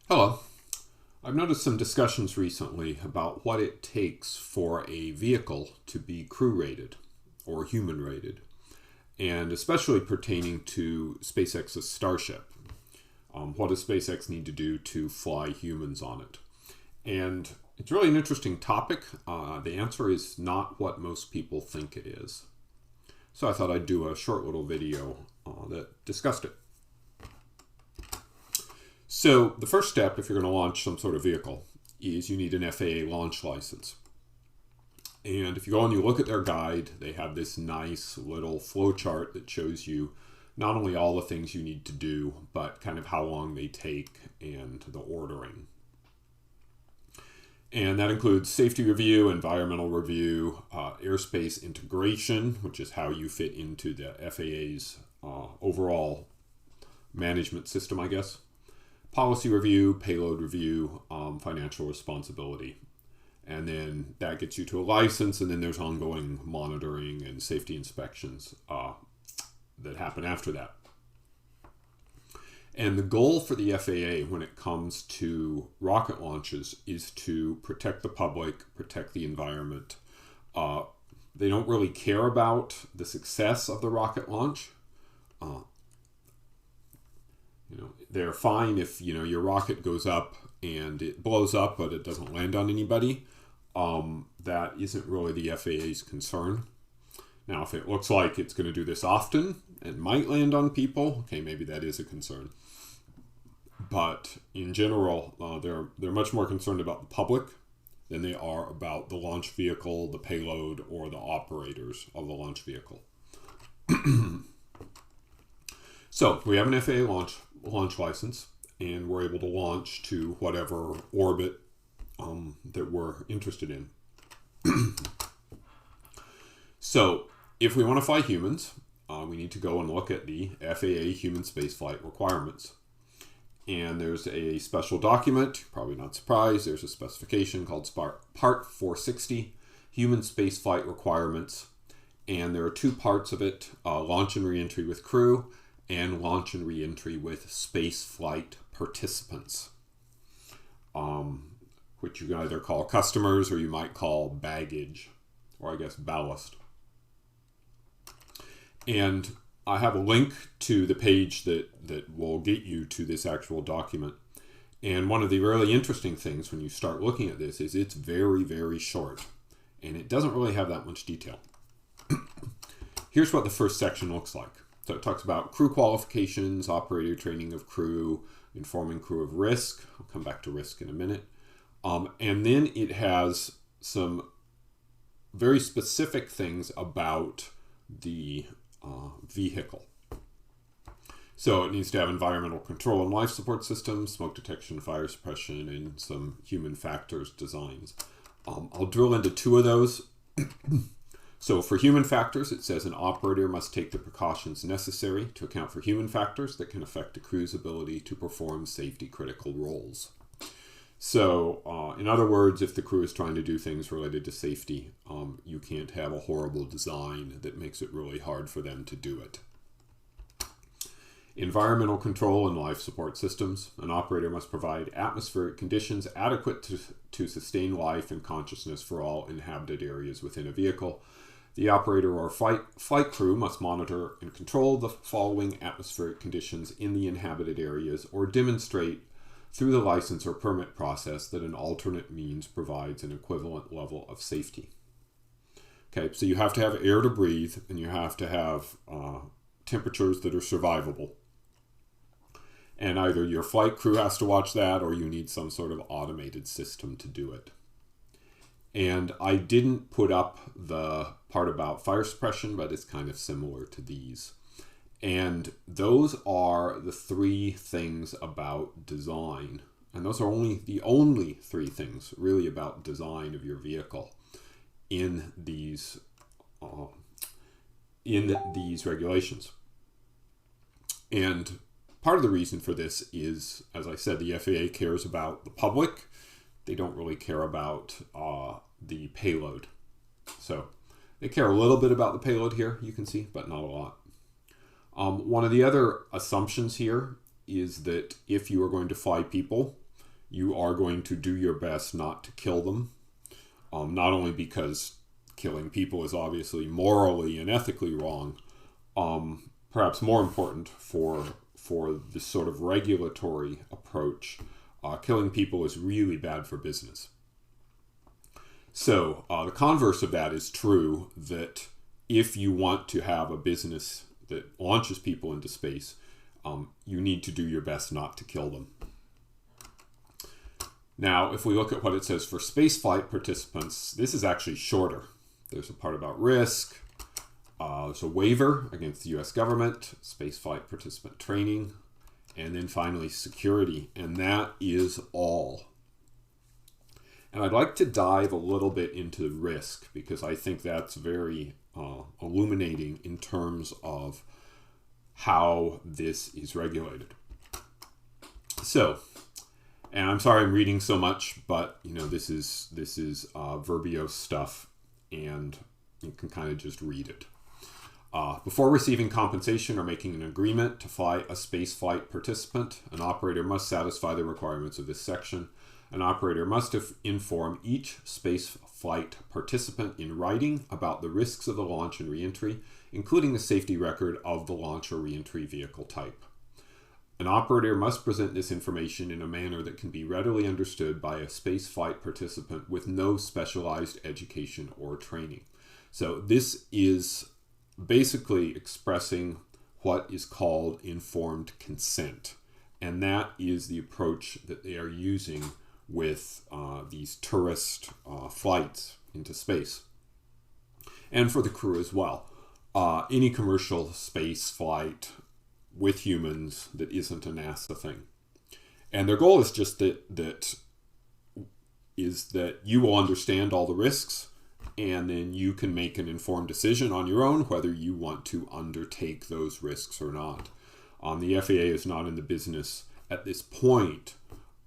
Hello. I've noticed some discussions recently about what it takes for a vehicle to be crew rated or human rated, and especially pertaining to SpaceX's Starship. What does SpaceX need to do to fly humans on it? And it's really an interesting topic. The answer is not what most people think it is. So I thought I'd do a short little video that discussed it. So the first step, if you're going to launch some sort of vehicle, is you need an FAA launch license. And if you go and you look at their guide, they have this nice little flow chart that shows you not only all the things you need to do, but kind of how long they take and the ordering. And that includes safety review, environmental review, airspace integration, which is how you fit into the FAA's overall management system, I guess. Policy review, payload review, financial responsibility. And then that gets you to a license, and then there's ongoing monitoring and safety inspections that happen after that. And the goal for the FAA when it comes to rocket launches is to protect the public, protect the environment. They don't really care about the success of the rocket launch. They're fine if your rocket goes up and it blows up, but it doesn't land on anybody. That isn't really the FAA's concern. Now, if it looks like it's going to do this often and might land on people, okay, maybe that is a concern. But in general, they're much more concerned about the public than they are about the launch vehicle, the payload, or the operators of the launch vehicle. So we have an FAA launch license, and we're able to launch to whatever orbit that we're interested in. So if we want to fly humans, we need to go and look at the FAA human spaceflight requirements. And there's a special document, probably not surprised, there's a specification called Part 460, Human Spaceflight Requirements. And there are two parts of it, launch and reentry with crew, and launch and reentry with space flight participants, which you can either call customers or you might call baggage, or I guess ballast. And I have a link to the page that will get you to this actual document. And one of the really interesting things when you start looking at this is it's very, very short, and it doesn't really have that much detail. Here's what the first section looks like. So it talks about crew qualifications, operator training of crew, informing crew of risk. I'll come back to risk in a minute. And then it has some very specific things about the vehicle. So it needs to have environmental control and life support systems, smoke detection, fire suppression, and some human factors designs. I'll drill into two of those. So for human factors, it says an operator must take the precautions necessary to account for human factors that can affect the crew's ability to perform safety critical roles. So in other words, if the crew is trying to do things related to safety, you can't have a horrible design that makes it really hard for them to do it. Environmental control and life support systems. An operator must provide atmospheric conditions adequate to sustain life and consciousness for all inhabited areas within a vehicle. The operator or flight crew must monitor and control the following atmospheric conditions in the inhabited areas or demonstrate through the license or permit process that an alternate means provides an equivalent level of safety. Okay, so you have to have air to breathe, and you have to have temperatures that are survivable. And either your flight crew has to watch that, or you need some sort of automated system to do it. And I didn't put up the part about fire suppression, but it's kind of similar to these. And those are the three things about design. And those are the only three things really about design of your vehicle in these regulations. And part of the reason for this is, as I said, the FAA cares about the public. They don't really care about the payload. So they care a little bit about the payload here, you can see, but not a lot. One of the other assumptions here is that if you are going to fly people, you are going to do your best not to kill them. Not only because killing people is obviously morally and ethically wrong, perhaps more important for this sort of regulatory approach, killing people is really bad for business. So the converse of that is true, that if you want to have a business that launches people into space, you need to do your best not to kill them. Now, if we look at what it says for spaceflight participants, this is actually shorter. There's a part about risk. There's a waiver against the US government, spaceflight participant training, and then finally security. And that is all. And I'd like to dive a little bit into risk, because I think that's very illuminating in terms of how this is regulated. So, and I'm sorry I'm reading so much, but this is verbose stuff, and you can kind of just read it. Before receiving compensation or making an agreement to fly a spaceflight participant, an operator must satisfy the requirements of this section. An operator must inform each spaceflight participant in writing about the risks of the launch and reentry, including the safety record of the launch or reentry vehicle type. An operator must present this information in a manner that can be readily understood by a spaceflight participant with no specialized education or training. So this is basically expressing what is called informed consent. And that is the approach that they are using with these tourist flights into space. And for the crew as well. Any commercial space flight with humans that isn't a NASA thing. And their goal is just that you will understand all the risks, and then you can make an informed decision on your own whether you want to undertake those risks or not. The FAA is not in the business at this point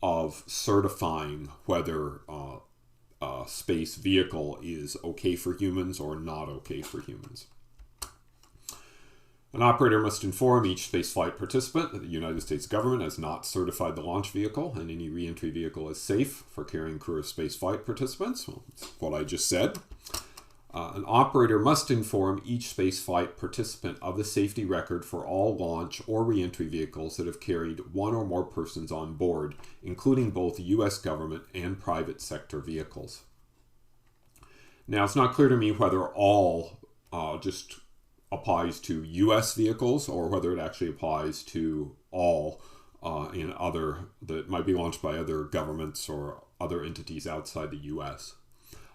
of certifying whether a space vehicle is okay for humans or not okay for humans. An operator must inform each spaceflight participant that the United States government has not certified the launch vehicle and any reentry vehicle is safe for carrying crew of spaceflight participants. Well, that's what I just said. An operator must inform each spaceflight participant of the safety record for all launch or reentry vehicles that have carried one or more persons on board, including both U.S. government and private sector vehicles. Now, it's not clear to me whether all just applies to U.S. vehicles or whether it actually applies to all in other that might be launched by other governments or other entities outside the U.S.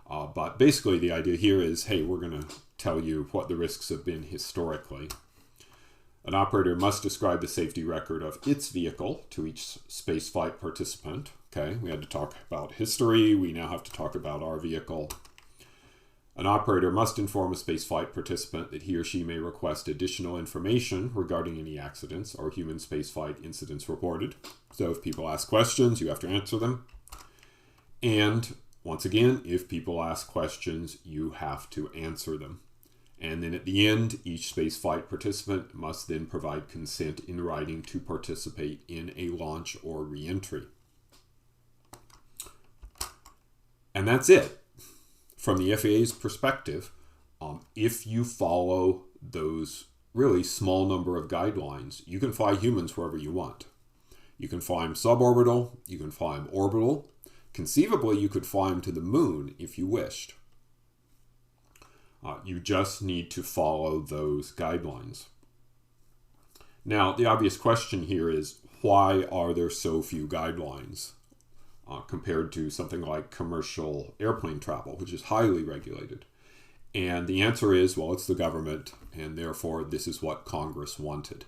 But basically the idea here is, hey, we're going to tell you what the risks have been historically. An operator must describe the safety record of its vehicle to each spaceflight participant. Okay, we had to talk about history. We now have to talk about our vehicle. An operator must inform a spaceflight participant that he or she may request additional information regarding any accidents or human spaceflight incidents reported. So if people ask questions, you have to answer them. And once again, if people ask questions, you have to answer them. And then at the end, each spaceflight participant must then provide consent in writing to participate in a launch or reentry. And that's it. From the FAA's perspective, if you follow those really small number of guidelines, you can fly humans wherever you want. You can fly them suborbital, you can fly them orbital. Conceivably, you could fly them to the moon if you wished. You just need to follow those guidelines. Now, the obvious question here is, why are there so few guidelines compared to something like commercial airplane travel, which is highly regulated? And the answer is, well, it's the government, and therefore this is what Congress wanted.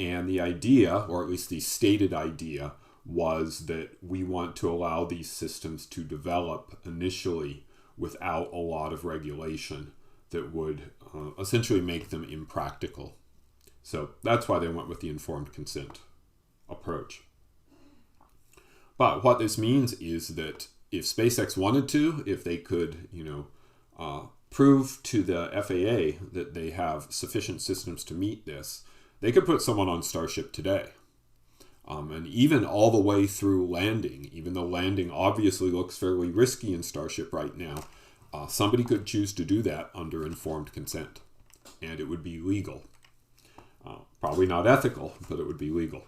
And the idea, or at least the stated idea, was that we want to allow these systems to develop initially without a lot of regulation that would essentially make them impractical. So that's why they went with the informed consent approach. But what this means is that if SpaceX wanted to, if they could, prove to the FAA that they have sufficient systems to meet this, they could put someone on Starship today. And even all the way through landing, even though landing obviously looks fairly risky in Starship right now, somebody could choose to do that under informed consent, and it would be legal. Probably not ethical, but it would be legal.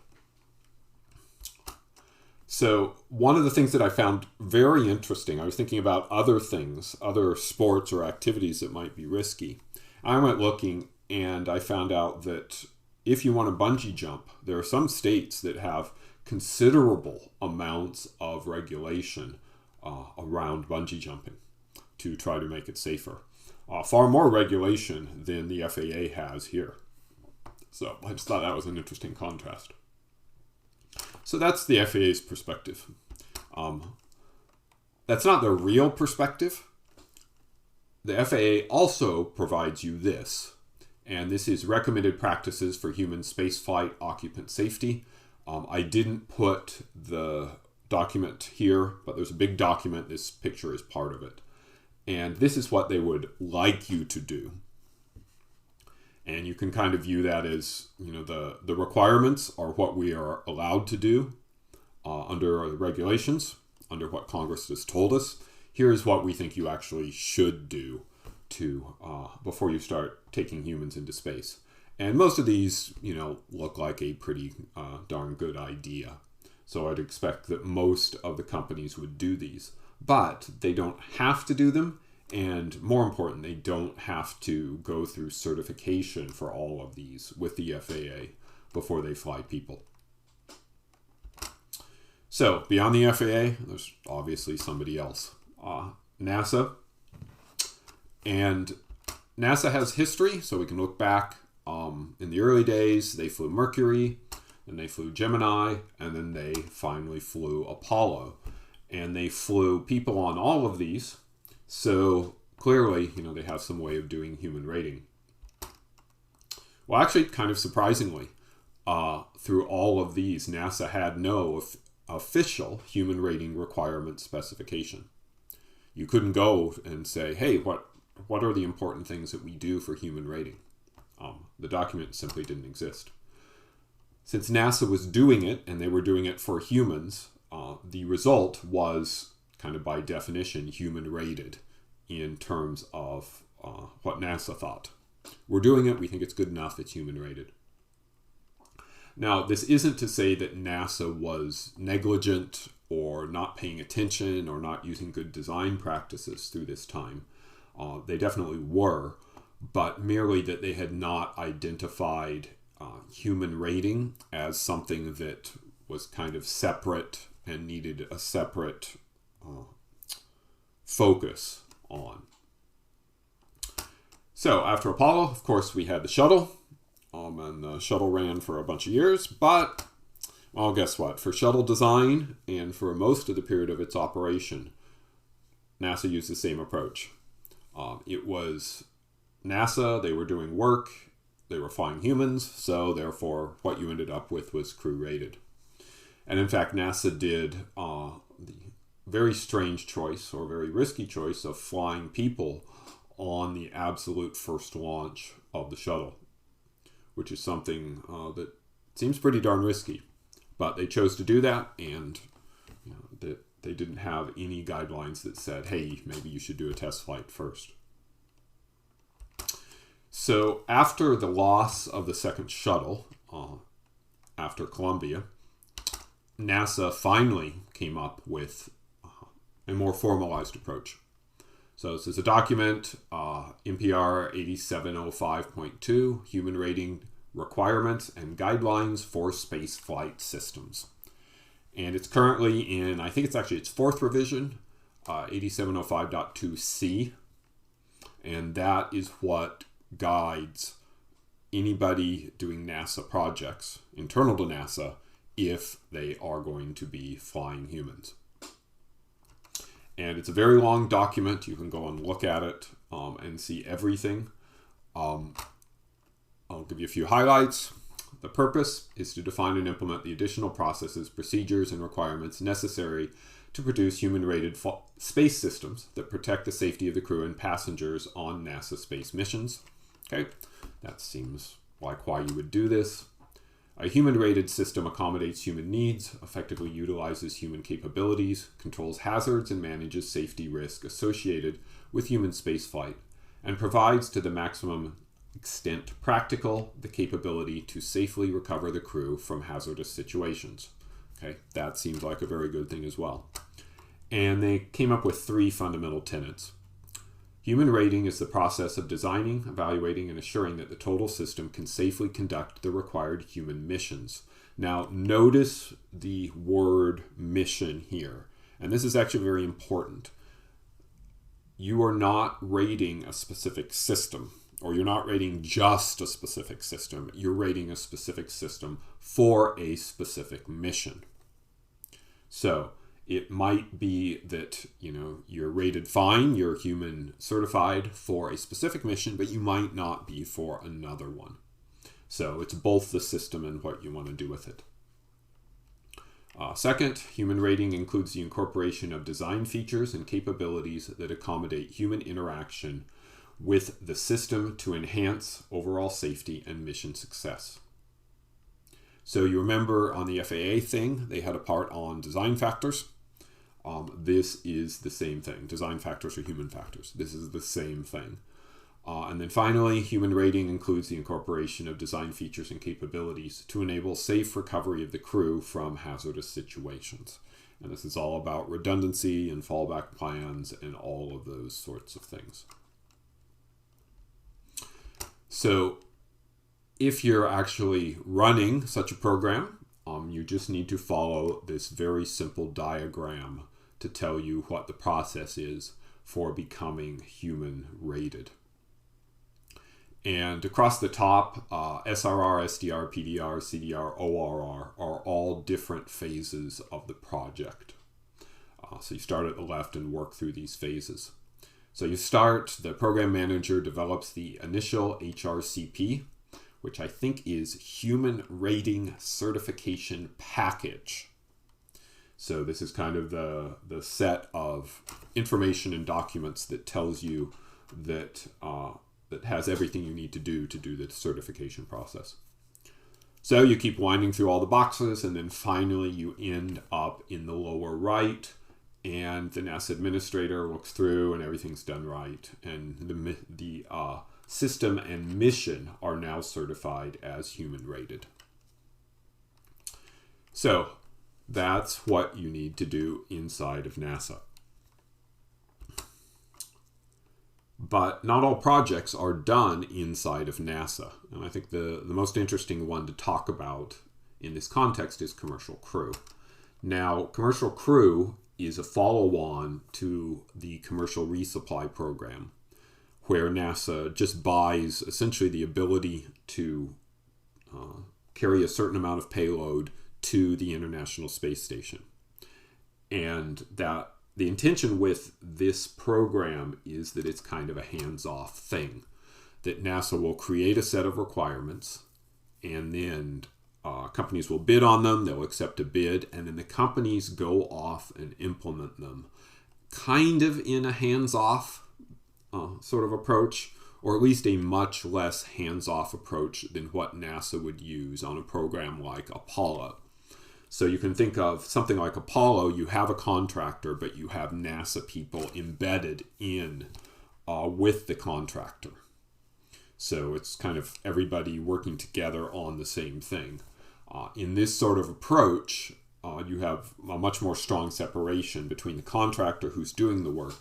So one of the things that I found very interesting, I was thinking about other things, other sports or activities that might be risky. I went looking and I found out that if you want to bungee jump, there are some states that have considerable amounts of regulation around bungee jumping to try to make it safer. Far more regulation than the FAA has here. So I just thought that was an interesting contrast. So that's the FAA's perspective. That's not the real perspective. The FAA also provides you this, and this is recommended practices for human spaceflight occupant safety. I didn't put the document here, but there's a big document. This picture is part of it. And this is what they would like you to do. And you can kind of view that as, the requirements are what we are allowed to do under the regulations, under what Congress has told us. Here's what we think you actually should do before you start taking humans into space. And most of these, look like a pretty darn good idea. So I'd expect that most of the companies would do these. But they don't have to do them. And more important, they don't have to go through certification for all of these with the FAA before they fly people. So beyond the FAA, there's obviously somebody else. NASA. And NASA has history, so we can look back. In the early days, they flew Mercury, then they flew Gemini, and then they finally flew Apollo. And they flew people on all of these. So clearly, they have some way of doing human rating. Well, actually, kind of surprisingly, through all of these, NASA had no official human rating requirement specification. You couldn't go and say, hey, what are the important things that we do for human rating? The document simply didn't exist. Since NASA was doing it, and they were doing it for humans, the result was kind of by definition human rated in terms of what NASA thought. We're doing it, we think it's good enough, it's human rated. Now, this isn't to say that NASA was negligent or not paying attention or not using good design practices through this time. They definitely were, but merely that they had not identified human rating as something that was kind of separate and needed a separate focus on. So after Apollo, of course, we had the shuttle, and the shuttle ran for a bunch of years, but, well, guess what? For shuttle design and for most of the period of its operation, NASA used the same approach. It was NASA, they were doing work, they were flying humans, so therefore what you ended up with was crew rated. And in fact, NASA did the very strange choice or very risky choice of flying people on the absolute first launch of the shuttle, which is something that seems pretty darn risky. But they chose to do that, and they didn't have any guidelines that said, hey, maybe you should do a test flight first. So after the loss of the second shuttle, after Columbia, NASA finally came up with a more formalized approach. So this is a document, NPR 8705.2, Human Rating Requirements and Guidelines for Space Flight Systems. And it's currently in, I think it's actually its fourth revision, 8705.2C. And that is what guides anybody doing NASA projects, internal to NASA, if they are going to be flying humans. And it's a very long document. You can go and look at it and see everything. I'll give you a few highlights. The purpose is to define and implement the additional processes, procedures, and requirements necessary to produce human-rated space systems that protect the safety of the crew and passengers on NASA space missions. Okay, that seems like why you would do this. A human-rated system accommodates human needs, effectively utilizes human capabilities, controls hazards, and manages safety risk associated with human spaceflight, and provides to the maximum extent practical the capability to safely recover the crew from hazardous situations. Okay, that seems like a very good thing as well. And they came up with 3 fundamental tenets. Human rating is the process of designing, evaluating, and assuring that the total system can safely conduct the required human missions. Now, notice the word mission here, and this is actually very important. You are not rating a specific system, or you're not rating just a specific system. You're rating a specific system for a specific mission. So, it might be that, you're rated fine, you're human certified for a specific mission, but you might not be for another one. So it's both the system and what you want to do with it. Second, human rating includes the incorporation of design features and capabilities that accommodate human interaction with the system to enhance overall safety and mission success. So you remember on the FAA thing, they had a part on design factors. This is the same thing. Design factors are human factors. This is the same thing. And then finally, human rating includes the incorporation of design features and capabilities to enable safe recovery of the crew from hazardous situations. And this is all about redundancy and fallback plans and all of those sorts of things. So if you're actually running such a program, you just need to follow this very simple diagram to tell you what the process is for becoming human rated. And across the top, SRR, SDR, PDR, CDR, ORR are all different phases of the project. So you start at the left and work through these phases. So you start, the program manager develops the initial HRCP, which I think is Human Rating Certification Package. So this is kind of the set of information and documents that tells you that that has everything you need to do the certification process. So you keep winding through all the boxes, and then finally you end up in the lower right, and the NASA administrator looks through and everything's done right, and the system and mission are now certified as human rated. So that's what you need to do inside of NASA. But not all projects are done inside of NASA. And I think the most interesting one to talk about in this context is Commercial Crew. Now, Commercial Crew is a follow-on to the Commercial Resupply Program, where NASA just buys essentially the ability to carry a certain amount of payload to the International Space Station. And that the intention with this program is that it's kind of a hands-off thing, that NASA will create a set of requirements, and then companies will bid on them, they'll accept a bid, and then the companies go off and implement them, kind of in a hands-off sort of approach, or at least a much less hands-off approach than what NASA would use on a program like Apollo. So you can think of something like Apollo, you have a contractor, but you have NASA people embedded in with the contractor. So it's kind of everybody working together on the same thing. In this sort of approach, you have a much more strong separation between the contractor who's doing the work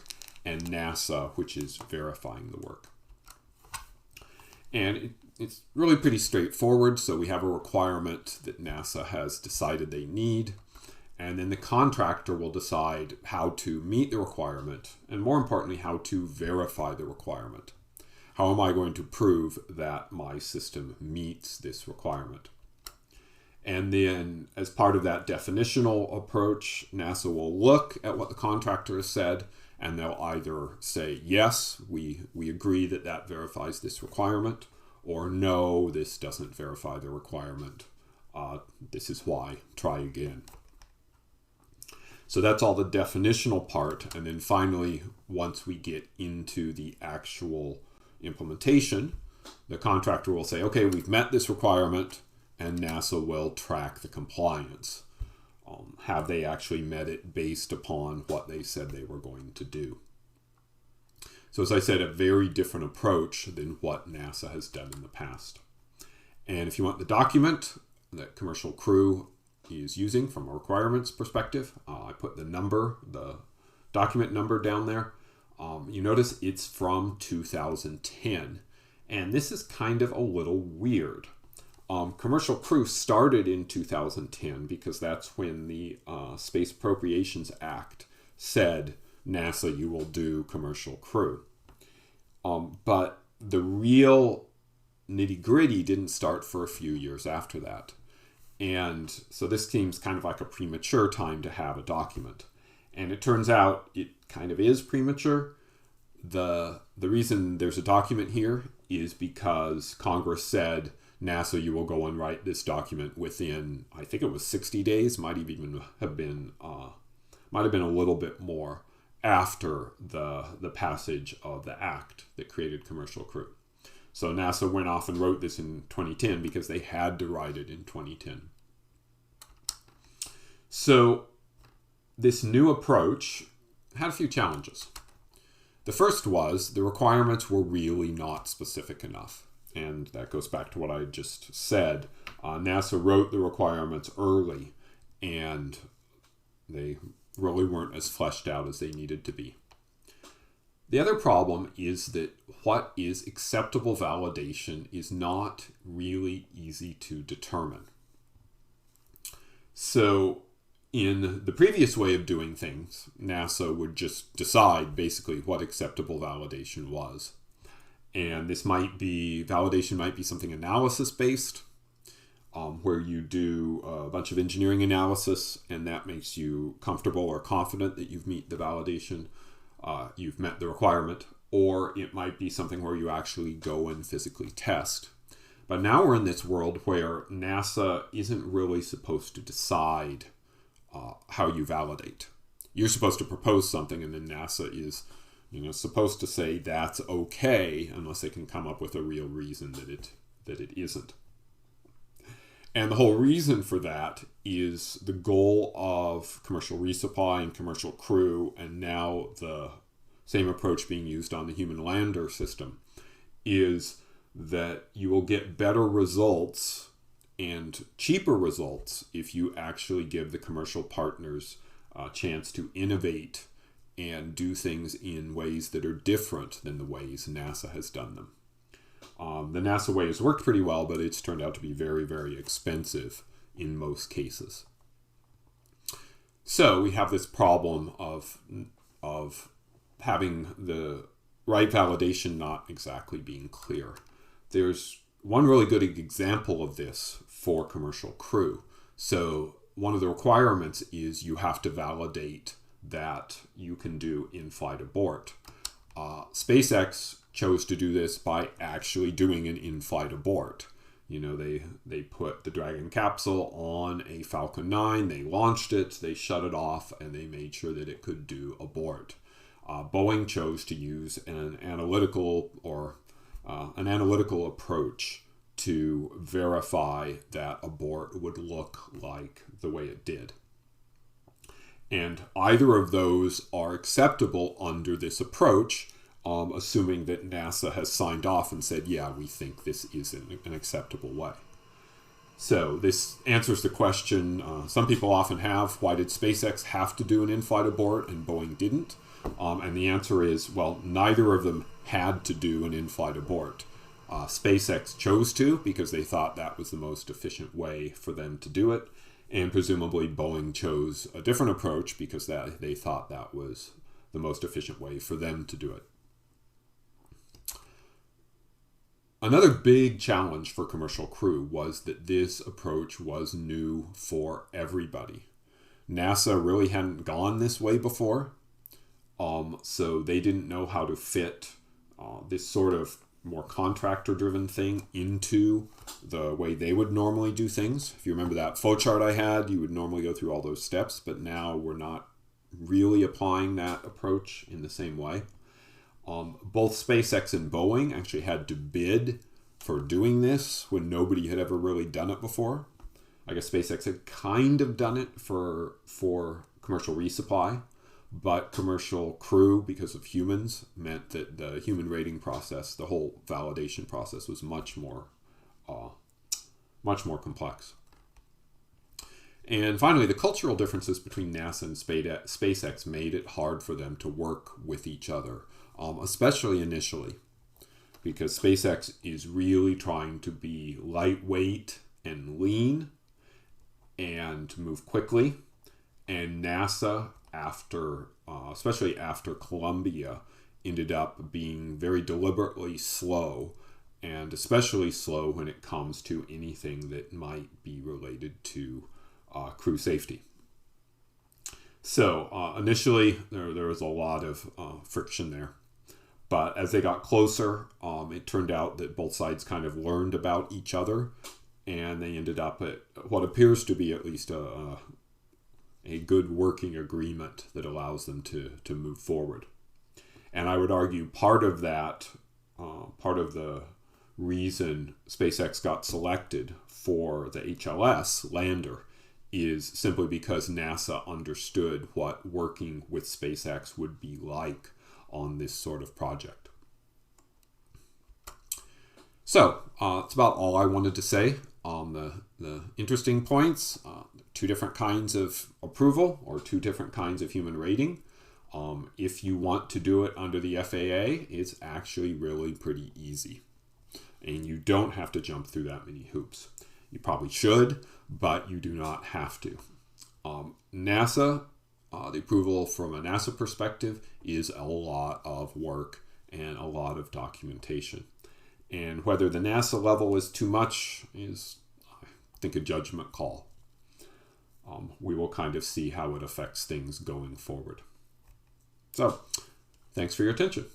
and NASA, which is verifying the work. And it's really pretty straightforward. So we have a requirement that NASA has decided they need, and then the contractor will decide how to meet the requirement, and more importantly, how to verify the requirement. How am I going to prove that my system meets this requirement? And then as part of that definitional approach, NASA will look at what the contractor has said, and they'll either say, yes, we agree that that verifies this requirement, or no, this doesn't verify the requirement. This is why, try again. So that's all the definitional part. And then finally, once we get into the actual implementation, the contractor will say, okay, we've met this requirement. and NASA will track the compliance. Have they actually met it based upon what they said they were going to do? So as I said, a very different approach than what NASA has done in the past. And if you want the document that Commercial Crew is using from a requirements perspective, I put the document number down there. You notice it's from 2010. And this is kind of a little weird. Commercial Crew started in 2010 because that's when the Space Appropriations Act said, NASA, you will do Commercial Crew. But the real nitty-gritty didn't start for a few years after that. And so this seems kind of like a premature time to have a document. And it turns out it kind of is premature. The reason there's a document here is because Congress said, NASA, you will go and write this document within, I think it was 60 days, might have been a little bit more after the passage of the act that created Commercial Crew. So NASA went off and wrote this in 2010 because they had to write it in 2010. So this new approach had a few challenges. The first was the requirements were really not specific enough. And that goes back to what I just said. NASA wrote the requirements early, and they really weren't as fleshed out as they needed to be. The other problem is that what is acceptable validation is not really easy to determine. So in the previous way of doing things, NASA would just decide basically what acceptable validation was. And validation might be something analysis-based, where you do a bunch of engineering analysis, and that makes you comfortable or confident that you've met the validation, you've met the requirement. Or it might be something where you actually go and physically test. But now we're in this world where NASA isn't really supposed to decide how you validate. You're supposed to propose something, and then NASA is supposed to say that's okay unless they can come up with a real reason that it isn't. And the whole reason for that is the goal of commercial resupply and Commercial Crew, and now the same approach being used on the human lander system, is that you will get better results and cheaper results if you actually give the commercial partners a chance to innovate and do things in ways that are different than the ways NASA has done them. The NASA way has worked pretty well, but it's turned out to be very, very expensive in most cases. So we have this problem of having the right validation not exactly being clear. There's one really good example of this for Commercial Crew. So one of the requirements is you have to validate that you can do in-flight abort. SpaceX chose to do this by actually doing an in-flight abort. They put the Dragon capsule on a Falcon 9, they launched it, they shut it off, and they made sure that it could do abort. Boeing chose to use an analytical approach to verify that abort would look like the way it did. And either of those are acceptable under this approach, assuming that NASA has signed off and said, yeah, we think this is an acceptable way. So this answers the question some people often have: why did SpaceX have to do an in-flight abort and Boeing didn't? And the answer is, well, neither of them had to do an in-flight abort. SpaceX chose to because they thought that was the most efficient way for them to do it. And presumably Boeing chose a different approach because they thought that was the most efficient way for them to do it. Another big challenge for Commercial Crew was that this approach was new for everybody. NASA really hadn't gone this way before, so they didn't know how to fit this sort of more contractor-driven thing into the way they would normally do things. If you remember that flowchart I had, you would normally go through all those steps, but now we're not really applying that approach in the same way. Both SpaceX and Boeing actually had to bid for doing this when nobody had ever really done it before. I guess SpaceX had kind of done it for commercial resupply, but commercial crew, because of humans, meant that the human rating process, the whole validation process, was much more complex. And finally, the cultural differences between NASA and SpaceX made it hard for them to work with each other, especially initially, because SpaceX is really trying to be lightweight and lean and move quickly. And NASA, especially after Columbia, ended up being very deliberately slow, and especially slow when it comes to anything that might be related to crew safety. So initially, there was a lot of friction there. But as they got closer, it turned out that both sides kind of learned about each other, and they ended up at what appears to be at least a good working agreement that allows them to move forward. And I would argue part of the reason SpaceX got selected for the HLS lander is simply because NASA understood what working with SpaceX would be like on this sort of project. So that's about all I wanted to say on the interesting points. Two different kinds of approval, or two different kinds of human rating. If you want to do it under the FAA, it's actually really pretty easy. And you don't have to jump through that many hoops. You probably should, but you do not have to. NASA, the approval from a NASA perspective is a lot of work and a lot of documentation. And whether the NASA level is too much is, I think, a judgment call. We will kind of see how it affects things going forward. So, thanks for your attention.